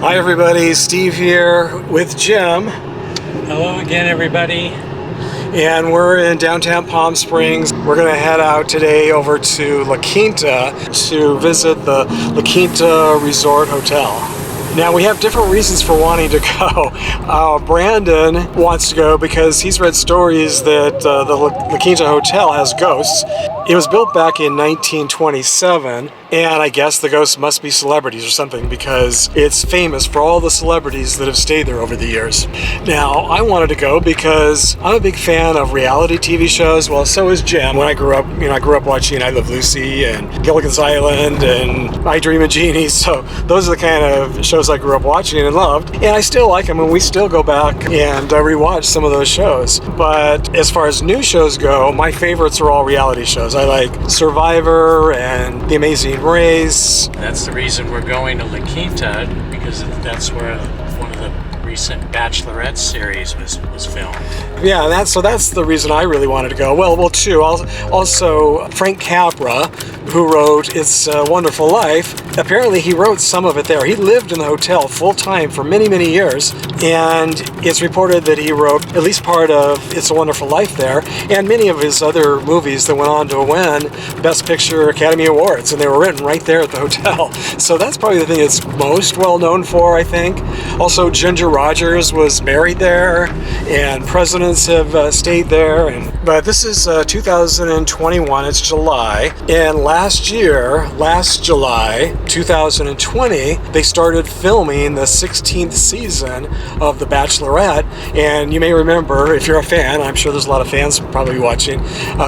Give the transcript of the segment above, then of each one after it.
Hi everybody, Steve here with Jim. Hello again everybody. And we're in downtown Palm Springs. We're going to head out today over to La Quinta to visit the La Quinta Resort Hotel. Now we have different reasons for wanting to go. Brandon wants to go because he's read stories that the La Quinta Hotel has ghosts. It was built back in 1927, and I guess the ghosts must be celebrities or something because it's famous for all the celebrities that have stayed there over the years. Now, I wanted to go because I'm a big fan of reality TV shows. Well, so is Jim. When I grew up, I grew up watching I Love Lucy and Gilligan's Island and I Dream of Jeannie. So those are the kind of shows I grew up watching and loved. And I still like them, and we still go back and rewatch some of those shows. But as far as new shows go, my favorites are all reality shows. I like Survivor and The Amazing Race. That's the reason we're going to La Quinta, because that's where one of the recent Bachelorette series was filmed. Yeah, that's the reason I really wanted to go. Well, too. Also, Frank Capra, who wrote It's a Wonderful Life, apparently he wrote some of it there. He lived in the hotel full time for many, many years, and it's reported that he wrote at least part of It's a Wonderful Life there, and many of his other movies that went on to win Best Picture Academy Awards, and they were written right there at the hotel. So that's probably the thing it's most well known for, I think. Also, Ginger Rogers was married there, and presidents have stayed there. But this is 2021, it's July, and last July, 2020, they started filming the 16th season of The Bachelorette, and you may remember, if you're a fan, I'm sure there's a lot of fans probably watching,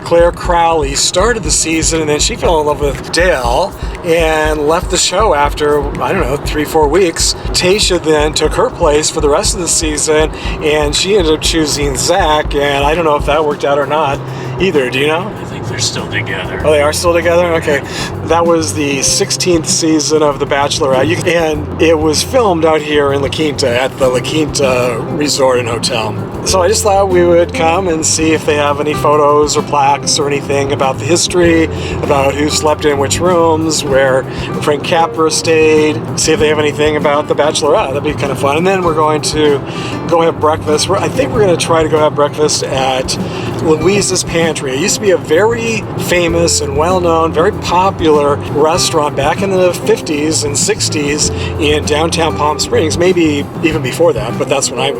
Claire Crowley started the season, and then she fell in love with Dale and left the show after, I don't know, 3-4 weeks. Tayshia then took her place for the rest of the season, and she ended up choosing Zach, and I don't know if that worked out or not either. Do you know? I think they're still together. Oh, they are still together? Okay. That was the 16th season of The Bachelorette, and it was filmed out here in La Quinta at the La Quinta Resort and Hotel. So I just thought we would come and see if they have any photos or plaques or anything about the history, about who slept in which rooms, where Frank Capra stayed, see if they have anything about The Bachelorette. That'd be kind of fun. And then we're going to go have breakfast. I think we're going to try to go have breakfast at Louise's Pantry. It used to be a very famous and well-known, very popular restaurant back in the 50s and 60s in downtown Palm Springs, maybe even before that, but that's when I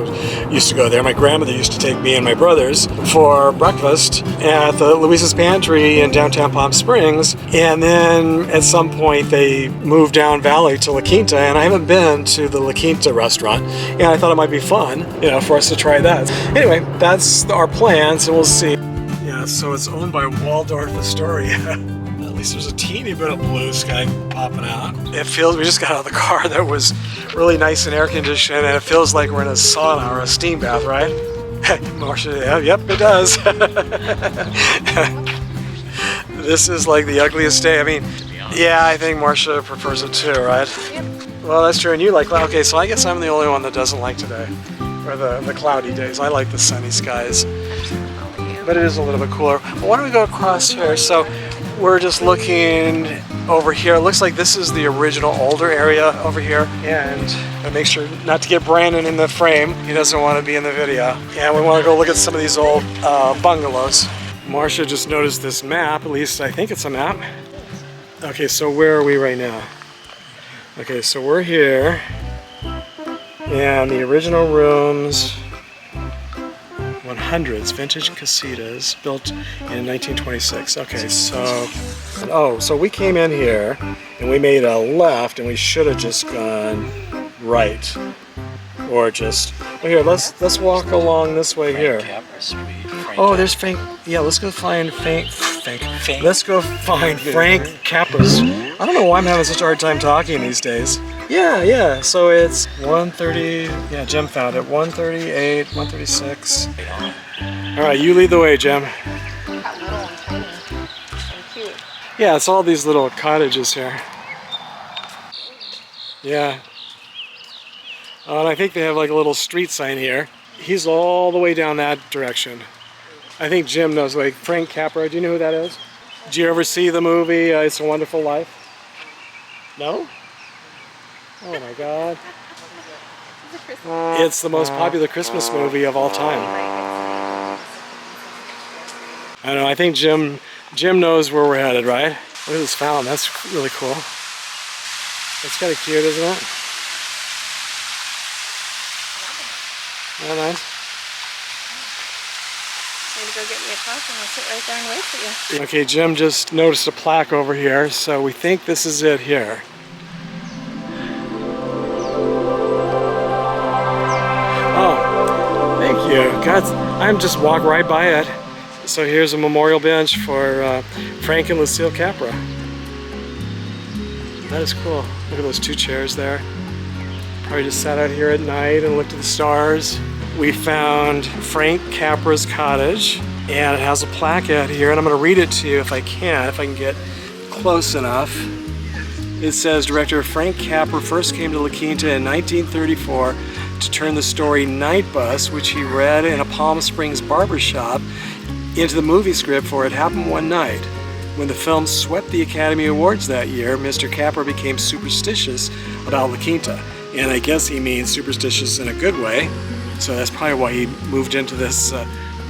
used to go there. My grandmother used to take me and my brothers for breakfast at the Louise's Pantry in downtown Palm Springs, and then at some point they moved down valley to La Quinta, and I haven't been to the La Quinta restaurant, and I thought it might be fun, for us to try that. Anyway, that's our plans, and we'll see. Yeah, so it's owned by Waldorf Astoria. At least there's a teeny bit of blue sky popping out. It feels, we just got out of the car that was really nice and air conditioned, and it feels like we're in a sauna or a steam bath, right? Marcia, yep, it does. This is like the ugliest day. I mean, yeah, I think Marcia prefers it too, right? Well, that's true, and you like, okay, so I guess I'm the only one that doesn't like today, or the cloudy days. I like the sunny skies. But it is a little bit cooler. Why don't we go across here? So we're just looking over here. It looks like this is the original older area over here. And make sure not to get Brandon in the frame. He doesn't want to be in the video. And we want to go look at some of these old bungalows. Marcia just noticed this map. At least I think it's a map. Okay, so where are we right now? Okay, so we're here. And the original rooms, 100s, vintage casitas, built in 1926. Okay, so we came in here and we made a left, and we should have just gone right, or just. Oh, here, let's walk along this way here. Oh, there's Frank. Yeah, let's go find Frank. Let's go find Frank Capra's. I don't know why I'm having such a hard time talking these days. Yeah. So it's 130. Yeah, Jim found it. 138, 136. All right, you lead the way, Jim. Got little and tiny and cute. Yeah, it's all these little cottages here. Yeah. And I think they have like a little street sign here. He's all the way down that direction. I think Jim knows, like Frank Capra. Do you know who that is? Did you ever see the movie It's a Wonderful Life? No? Oh my God. It's a Christmas. It's the most popular Christmas movie of all time. I don't know, I think Jim knows where we're headed, right? Look at this fountain, that's really cool. It's kind of cute, isn't it? Oh, nice. I'm gonna go get me a coffee and I'll sit right there and wait for you. Okay, Jim just noticed a plaque over here, so we think this is it here. Oh, thank you. God, I'm just walk right by it. So here's a memorial bench for Frank and Lucille Capra. That is cool. Look at those two chairs there. Probably just sat out here at night and looked at the stars. We found Frank Capra's cottage, and it has a plaque out here, and I'm going to read it to you if I can get close enough. It says, director Frank Capra first came to La Quinta in 1934 to turn the story Night Bus, which he read in a Palm Springs barbershop, into the movie script for It Happened One Night. When the film swept the Academy Awards that year, Mr. Capra became superstitious about La Quinta. And I guess he means superstitious in a good way. So that's probably why he moved into this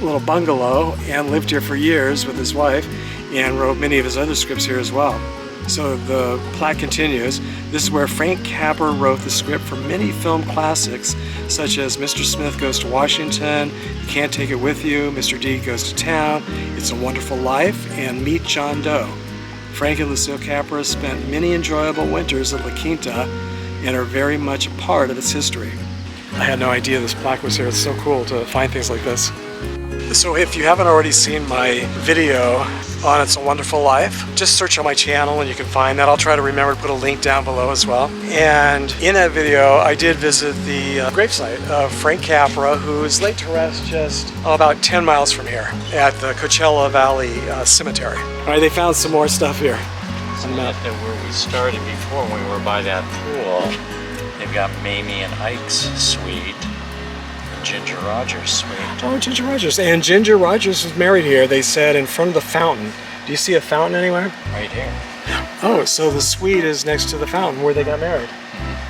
little bungalow and lived here for years with his wife and wrote many of his other scripts here as well. So the plaque continues. This is where Frank Capra wrote the script for many film classics such as Mr. Smith Goes to Washington, You Can't Take It With You, Mr. D Goes to Town, It's a Wonderful Life, and Meet John Doe. Frank and Lucille Capra spent many enjoyable winters at La Quinta and are very much a part of its history. I had no idea this plaque was here. It's so cool to find things like this. So if you haven't already seen my video on It's a Wonderful Life, just search on my channel and you can find that. I'll try to remember to put a link down below as well. And in that video, I did visit the gravesite of Frank Capra, who is laid to rest just about 10 miles from here at the Coachella Valley Cemetery. All right, they found some more stuff here. Where we started before, when we were by that pool, they've got Mamie and Ike's suite, and Ginger Rogers' suite. Oh, Ginger Rogers. And Ginger Rogers was married here, they said, in front of the fountain. Do you see a fountain anywhere? Right here. Oh, so the suite is next to the fountain where they got married.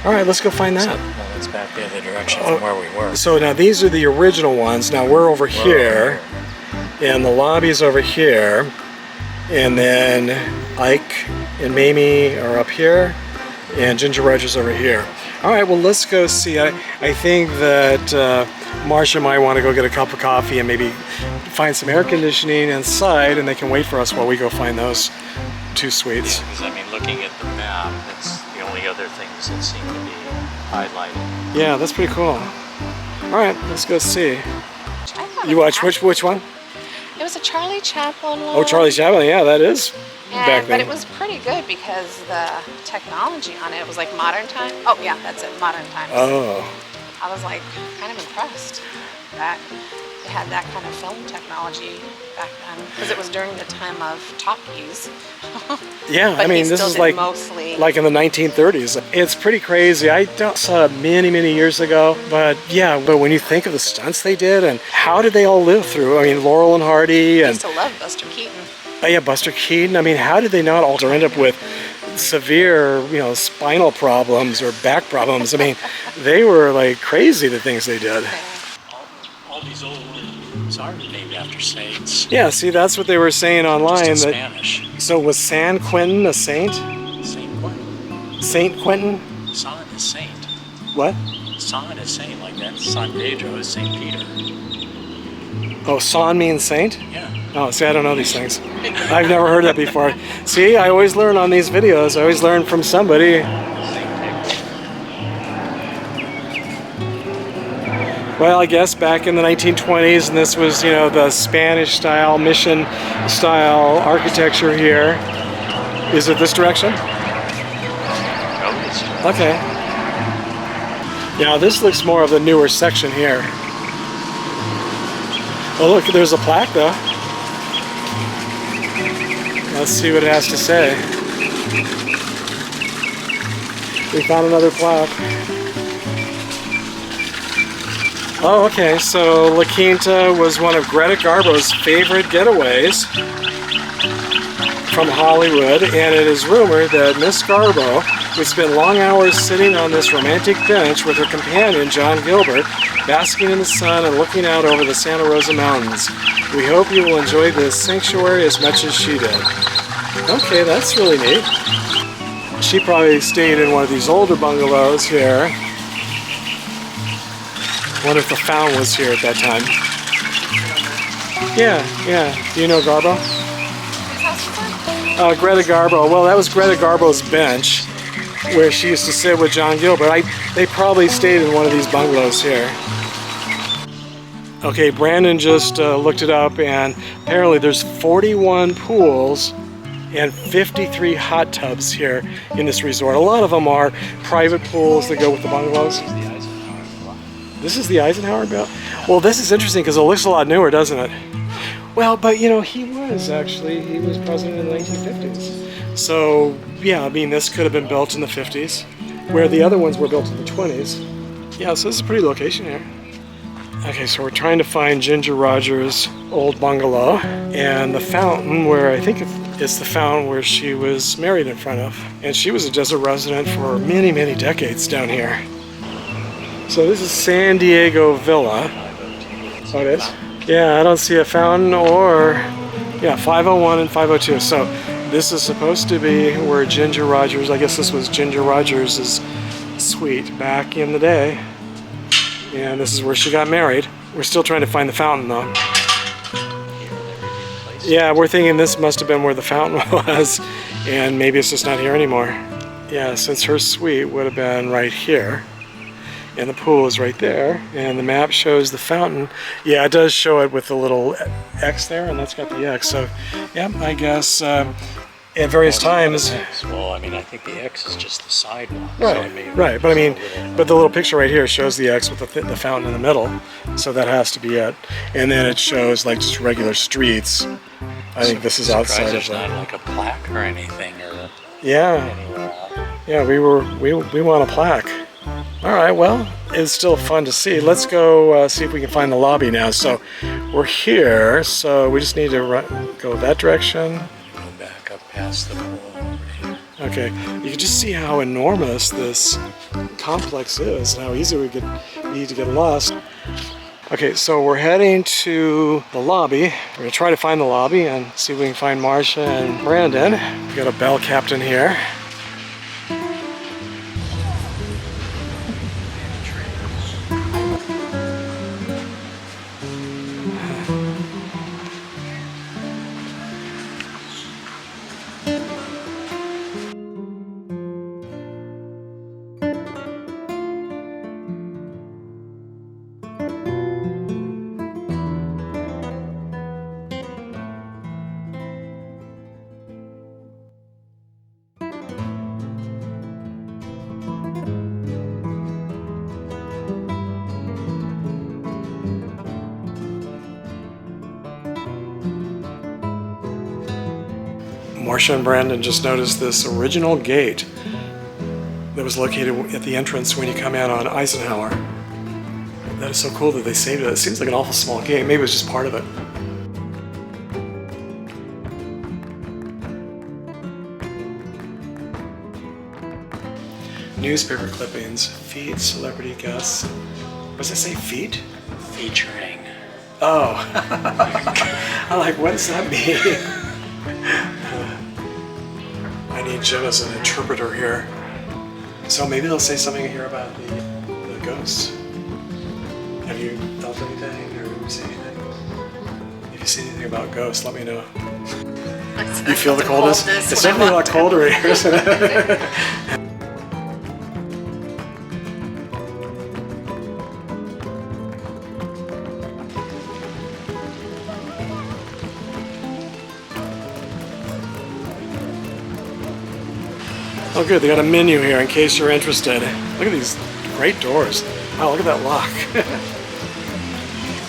All right, let's go find that. So, that's back the other direction from where we were. So now these are the original ones. Now we're over here, and the lobby's over here, and then Ike and Mamie are up here, and Ginger Rogers over here. All right, well, let's go see. I think that Marcia might want to go get a cup of coffee and maybe find some air conditioning inside, and they can wait for us while we go find those two suites. Yeah, because I mean, looking at the map, that's the only other things that seem to be highlighted. Yeah, that's pretty cool. All right, let's go see. You watch which one? It was a Charlie Chaplin one. Oh, Charlie Chaplin. Yeah, that is back then. But it was pretty good because the technology on it was like modern time. Oh yeah, that's it, modern times. Oh. I was like kind of impressed that they had that kind of film technology back then because it was during the time of talkies. Yeah, I mean, this is like in the 1930s. It's pretty crazy. I saw it many years ago, but yeah, but when you think of the stunts they did and how did they all live through? I mean, Laurel and Hardy and I used to love Buster Keaton. Oh yeah, Buster Keaton. I mean, how did they not all end up with severe, spinal problems or back problems? I mean, they were like crazy, the things they did. All these old words are named after saints. Yeah, see, that's what they were saying online. Just in Spanish. So was San Quentin a saint? Saint Quentin. Saint Quentin? San is saint. What? San is saint, like that. San Pedro is Saint Peter. Oh, San means saint? Yeah. Oh, see, I don't know these things. I've never heard that before. See, I always learn on these videos. I always learn from somebody. Well, I guess back in the 1920s, and this was, the Spanish style, mission style architecture here. Is it this direction? Okay. Now this looks more of the newer section here. Oh look, there's a plaque though. Let's see what it has to say. We found another plaque. Oh, okay, so La Quinta was one of Greta Garbo's favorite getaways. from Hollywood, and it is rumored that Miss Scarborough would spend long hours sitting on this romantic bench with her companion, John Gilbert, basking in the sun and looking out over the Santa Rosa Mountains. We hope you will enjoy this sanctuary as much as she did. Okay, that's really neat. She probably stayed in one of these older bungalows here. Wonder if the fountain was here at that time. Yeah. Do you know Garbo? Greta Garbo. Well, that was Greta Garbo's bench where she used to sit with John Gilbert. They probably stayed in one of these bungalows here. Okay, Brandon just looked it up, and apparently there's 41 pools and 53 hot tubs here in this resort. A lot of them are private pools that go with the bungalows. This is the Eisenhower bill? Well, this is interesting because it looks a lot newer, doesn't it? Well, but you know, he was president in the 1950s. So, yeah, I mean, this could have been built in the 50s, where the other ones were built in the 20s. Yeah, so this is a pretty location here. Okay, so we're trying to find Ginger Rogers' old bungalow and the fountain where I think it's the fountain where she was married in front of. And she was a desert resident for many, many decades down here. So this is San Diego Villa. Oh, it is? Yeah, I don't see a fountain or, yeah, 501 and 502. So this is supposed to be where Ginger Rogers, I guess this was Ginger Rogers' suite back in the day. And this is where she got married. We're still trying to find the fountain though. Yeah, we're thinking this must have been where the fountain was, and maybe it's just not here anymore. Yeah, since her suite would have been right here, and the pool is right there, and the map shows the fountain. Yeah, it does show it with the little X there, and that's got the X. So, yeah, I guess at various times. Well, I mean, I think the X is just the sidewalk. Right, so right. But I mean, but the little picture right here shows the X with the fountain in the middle, so that has to be it. And then it shows like just regular streets. I think this is outside of there's that. not like a plaque or anything, or Yeah, yeah. We want a plaque. All right. Well, it's still fun to see. Let's go see if we can find the lobby now. So we're here. So we just need to go that direction. back up past the pool over here. Okay, you can just see how enormous this complex is and how easy we could be to get lost. Okay, so we're heading to the lobby. We're gonna try to find the lobby and see if we can find Marcia and Brandon. We got a bell captain here. Marcia and Brandon just noticed this original gate that was located at the entrance when you come in on Eisenhower. That is so cool that they saved it. It seems like an awful small gate. Maybe it was just part of it. Newspaper clippings, feed celebrity guests. What does it say, feed? Featuring. Oh. I'm like, what does that mean? I need Jim as an interpreter here. So maybe they'll say something here about the ghosts. Have you felt anything or have you seen anything? If you see anything about ghosts, let me know. You feel the coldness? It's definitely a lot colder in here, isn't it? Oh good, they got a menu here in case you're interested. Look at these great doors. Wow, look at that lock.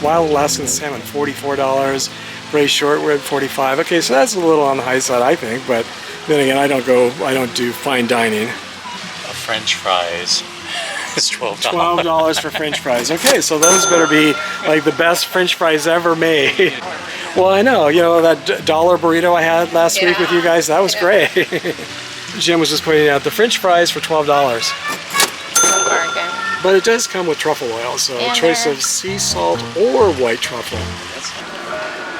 Wild Alaskan salmon, $44. Gray short rib, $45. Okay, so that's a little on the high side, I think, but then again, I don't do fine dining. French fries. was $12. $12 for French fries. Okay, so those better be like the best French fries ever made. Well, I know, you know, that dollar burrito I had last week with you guys, that was great. Jim was just pointing out the French fries for $12. But it does come with truffle oil, so a choice of sea salt or white truffle.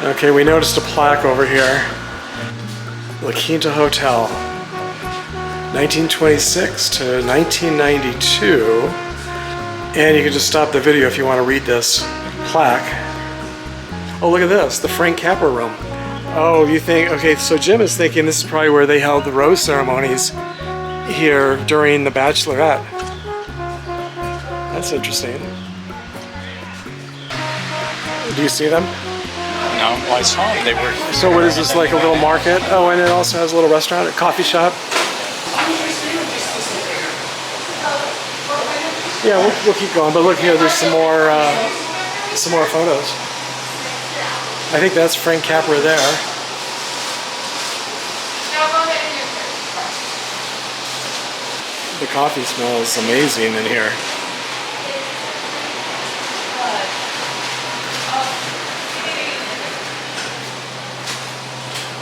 Okay, we noticed a plaque over here. La Quinta Hotel, 1926 to 1992. And you can just stop the video if you want to read this plaque. Oh, look at this, the Frank Capra room. Oh, you think, okay, so Jim is thinking this is probably where they held the rose ceremonies here during the Bachelorette. That's interesting. Do you see them? No, well, I saw them. They were. So what is this, like a little market? Oh, and it also has a little restaurant, a coffee shop. Yeah, we'll keep going. But look here, there's some more photos. I think that's Frank Capra there. The coffee smells amazing in here.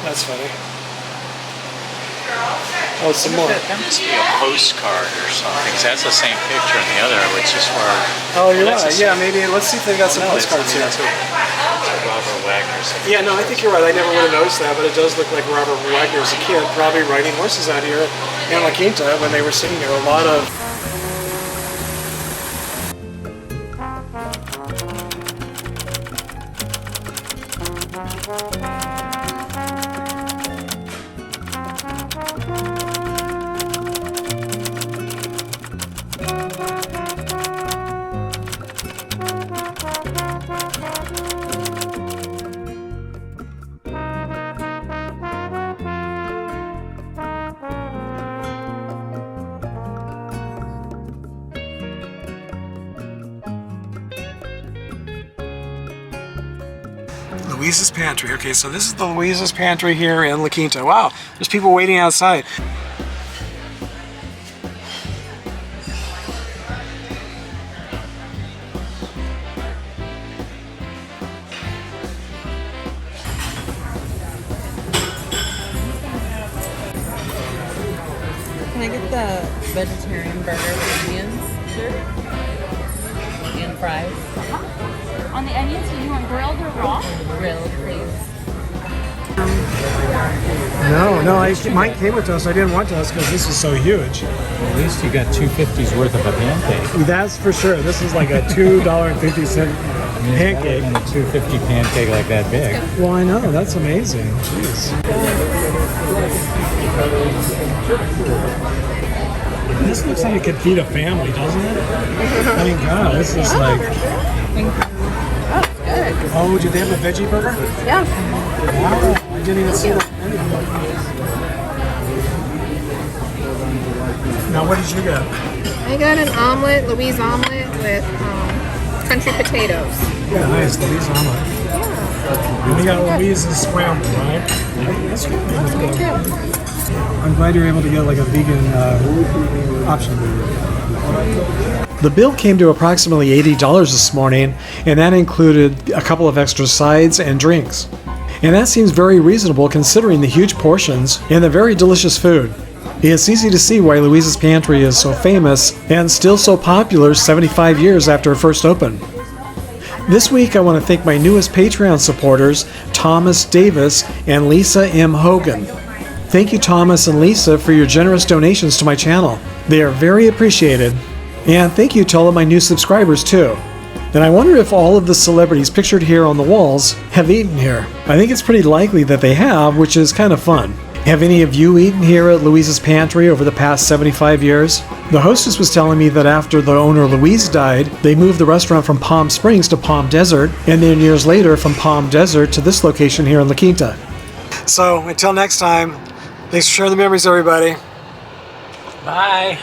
That's funny. Oh, some more. That must be a postcard or something, 'cause that's the same picture in the other, which is where... Oh, you're right. Yeah, maybe. Let's see if they got some postcards here. That's a Robert Wagner's. Yeah, no, I think you're right. I never would have noticed that, but it does look like Robert Wagner's a kid, probably riding horses out here in La Quinta when they were sitting here. A lot of... Louise's Pantry. Okay, so this is the Louise's Pantry here in La Quinta. Wow, there's people waiting outside. Can I get the vegetarian burger with onions? Sure. And fries? On the onions, do you want grilled or raw? Grilled, please. No, mine came with toast. I didn't want toast because this is so huge. At least you got $2.50's worth of a pancake. That's for sure. This is like a $2.50 pancake. And a $2.50 pancake like that big. Well, I know. That's amazing. Jeez. This looks like it could feed a family, doesn't it? I mean, God, this is like... Oh, did they have a veggie burger? Yeah. Wow, I didn't even see that. Now, what did you get? I got an omelet, Louise omelet with country potatoes. Yeah, nice, Louise omelet. Yeah. And we got Louise's scramble, right? That's good. That's good too. I'm glad you're able to get like a vegan option. The bill came to approximately $80 this morning, and that included a couple of extra sides and drinks. And that seems very reasonable considering the huge portions and the very delicious food. It's easy to see why Louise's Pantry is so famous and still so popular 75 years after it first opened. This week I want to thank my newest Patreon supporters, Thomas Davis and Lisa M. Hogan. Thank you, Thomas and Lisa, for your generous donations to my channel. They are very appreciated. And thank you to all of my new subscribers too. And I wonder if all of the celebrities pictured here on the walls have eaten here. I think it's pretty likely that they have, which is kind of fun. Have any of you eaten here at Louise's Pantry over the past 75 years? The hostess was telling me that after the owner Louise died, they moved the restaurant from Palm Springs to Palm Desert, and then years later from Palm Desert to this location here in La Quinta. So until next time, thanks for sharing the memories, everybody. Bye.